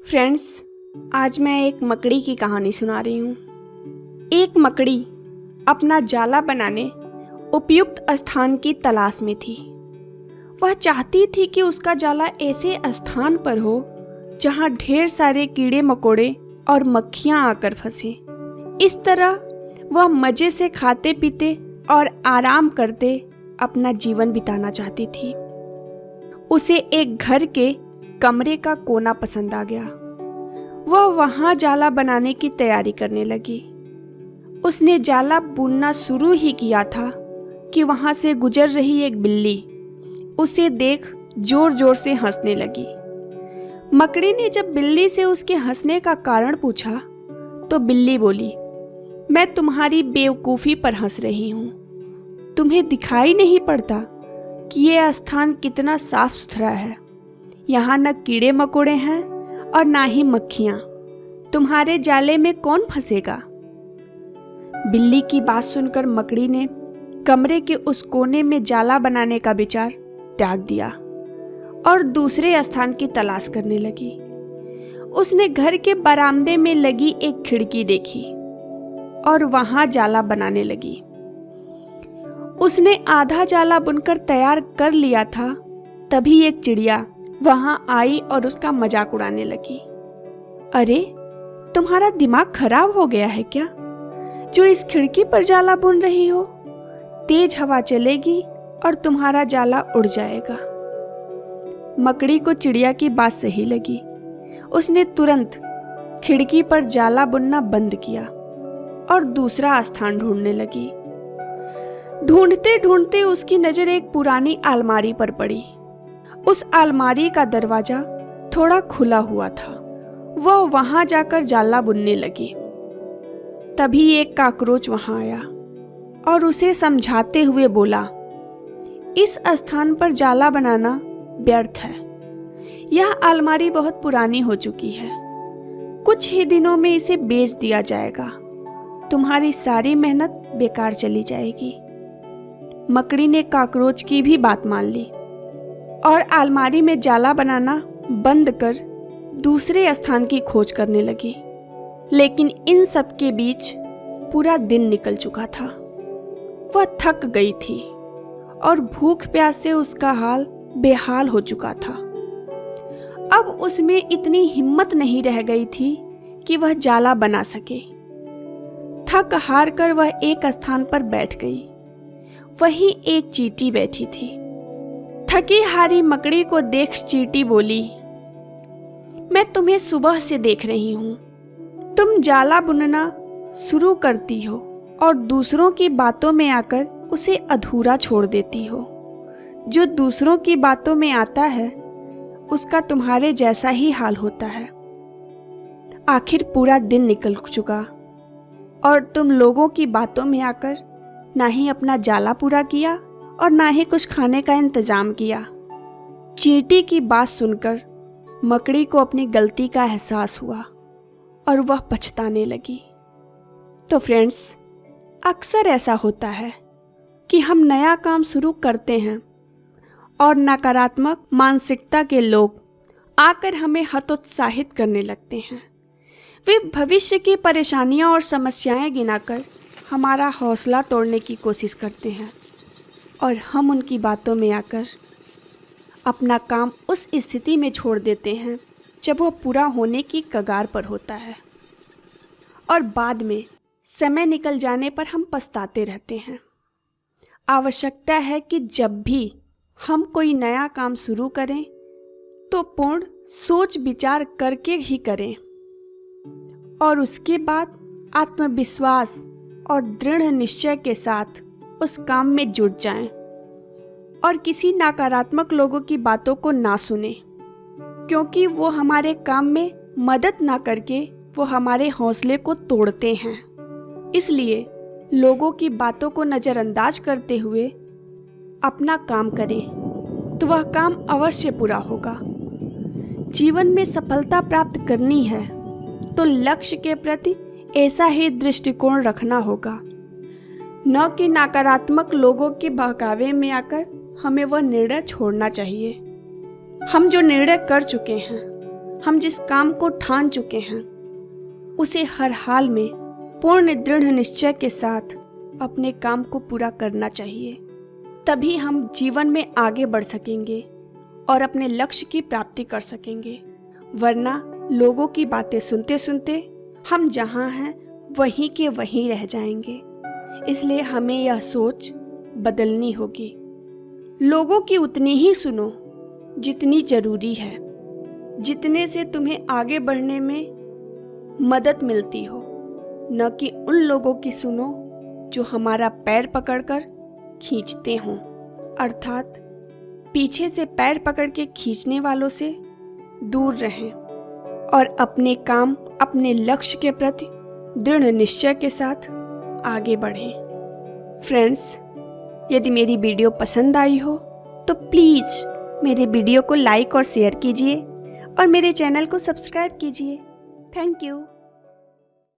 Friends, आज मैं एक मकड़ी की कहानी सुना रही हूँ। एक मकड़ी अपना जाला बनाने उपयुक्त स्थान की तलाश में थी। वह चाहती थी कि उसका जाला ऐसे स्थान पर हो जहाँ ढेर सारे कीड़े मकोड़े और मक्खियाँ आकर फंसे। इस तरह वह मज़े से खाते पीते और आराम करते अपना जीवन बिताना चाहती थी। उसे एक घर के कमरे का कोना पसंद आ गया। वह वहां जाला बनाने की तैयारी करने लगी। उसने जाला बुनना शुरू ही किया था कि वहां से गुजर रही एक बिल्ली उसे देख जोर जोर से हंसने लगी। मकड़ी ने जब बिल्ली से उसके हंसने का कारण पूछा तो बिल्ली बोली, मैं तुम्हारी बेवकूफ़ी पर हंस रही हूँ। तुम्हें दिखाई नहीं पड़ता कि यह स्थान कितना साफ सुथरा है। यहाँ न कीड़े मकोड़े हैं और ना ही मक्खियाँ। तुम्हारे जाले में कौन फंसेगा? बिल्ली की बात सुनकर मकड़ी ने कमरे के उस कोने में जाला बनाने का विचार त्याग दिया और दूसरे स्थान की तलाश करने लगी। उसने घर के बरामदे में लगी एक खिड़की देखी और वहां जाला बनाने लगी। उसने आधा जाला बुनकर तैयार कर लिया था, तभी एक चिड़िया वहां आई और उसका मजाक उड़ाने लगी। अरे, तुम्हारा दिमाग खराब हो गया है क्या, जो इस खिड़की पर जाला बुन रही हो? तेज हवा चलेगी और तुम्हारा जाला उड़ जाएगा। मकड़ी को चिड़िया की बात सही लगी। उसने तुरंत खिड़की पर जाला बुनना बंद किया और दूसरा स्थान ढूंढने लगी। ढूंढते ढूंढते उसकी नजर एक पुरानी अलमारी पर पड़ी। उस अलमारी का दरवाजा थोड़ा खुला हुआ था। वह वहां जाकर जाला बुनने लगी। तभी एक काकरोच वहां आया और उसे समझाते हुए बोला, इस स्थान पर जाला बनाना व्यर्थ है। यह अलमारी बहुत पुरानी हो चुकी है। कुछ ही दिनों में इसे बेच दिया जाएगा। तुम्हारी सारी मेहनत बेकार चली जाएगी। मकड़ी ने काकरोच की भी बात मान ली और अलमारी में जाला बनाना बंद कर दूसरे स्थान की खोज करने लगी। लेकिन इन सब के बीच पूरा दिन निकल चुका था। वह थक गई थी और भूख प्यास से उसका हाल बेहाल हो चुका था। अब उसमें इतनी हिम्मत नहीं रह गई थी कि वह जाला बना सके। थक हार कर वह एक स्थान पर बैठ गई। वहीं एक चींटी बैठी थी। थकी हारी मकड़ी को देख चींटी बोली, मैं तुम्हें सुबह से देख रही हूँ। तुम जाला बुनना शुरू करती हो और दूसरों की बातों में आकर उसे अधूरा छोड़ देती हो। जो दूसरों की बातों में आता है उसका तुम्हारे जैसा ही हाल होता है। आखिर पूरा दिन निकल चुका और तुम लोगों की बातों में आकर ना ही अपना जाला पूरा किया और ना ही कुछ खाने का इंतजाम किया। चींटी की बात सुनकर मकड़ी को अपनी गलती का एहसास हुआ और वह पछताने लगी। तो फ्रेंड्स, अक्सर ऐसा होता है कि हम नया काम शुरू करते हैं और नकारात्मक मानसिकता के लोग आकर हमें हतोत्साहित करने लगते हैं। वे भविष्य की परेशानियां और समस्याएं गिनाकर हमारा हौसला तोड़ने की कोशिश करते हैं और हम उनकी बातों में आकर अपना काम उस स्थिति में छोड़ देते हैं जब वह पूरा होने की कगार पर होता है और बाद में समय निकल जाने पर हम पछताते रहते हैं। आवश्यकता है कि जब भी हम कोई नया काम शुरू करें तो पूर्ण सोच विचार करके ही करें और उसके बाद आत्मविश्वास और दृढ़ निश्चय के साथ उस काम में जुट जाएं और किसी नकारात्मक लोगों की बातों को ना सुने, क्योंकि वो हमारे काम में मदद ना करके वो हमारे हौसले को तोड़ते हैं। इसलिए लोगों की बातों को नज़रअंदाज करते हुए अपना काम करें तो वह काम अवश्य पूरा होगा। जीवन में सफलता प्राप्त करनी है तो लक्ष्य के प्रति ऐसा ही दृष्टिकोण रखना होगा, न कि नकारात्मक लोगों के बहकावे में आकर हमें वह निर्णय छोड़ना चाहिए। हम जो निर्णय कर चुके हैं हम जिस काम को ठान चुके हैं उसे हर हाल में पूर्ण दृढ़ निश्चय के साथ अपने काम को पूरा करना चाहिए। तभी हम जीवन में आगे बढ़ सकेंगे और अपने लक्ष्य की प्राप्ति कर सकेंगे। वरना लोगों की बातें सुनते सुनते हम जहाँ हैं वहीं के वहीं रह जाएंगे। इसलिए हमें यह सोच बदलनी होगी। लोगों की उतनी ही सुनो जितनी जरूरी है, जितने से तुम्हें आगे बढ़ने में मदद मिलती हो, न कि उन लोगों की सुनो जो हमारा पैर पकड़कर खींचते हों। अर्थात पीछे से पैर पकड़ के खींचने वालों से दूर रहें और अपने काम, अपने लक्ष्य के प्रति दृढ़ निश्चय के साथ आगे बढ़ें। फ्रेंड्स, यदि मेरी वीडियो पसंद आई हो तो प्लीज़ मेरे वीडियो को लाइक और शेयर कीजिए और मेरे चैनल को सब्सक्राइब कीजिए। Thank you.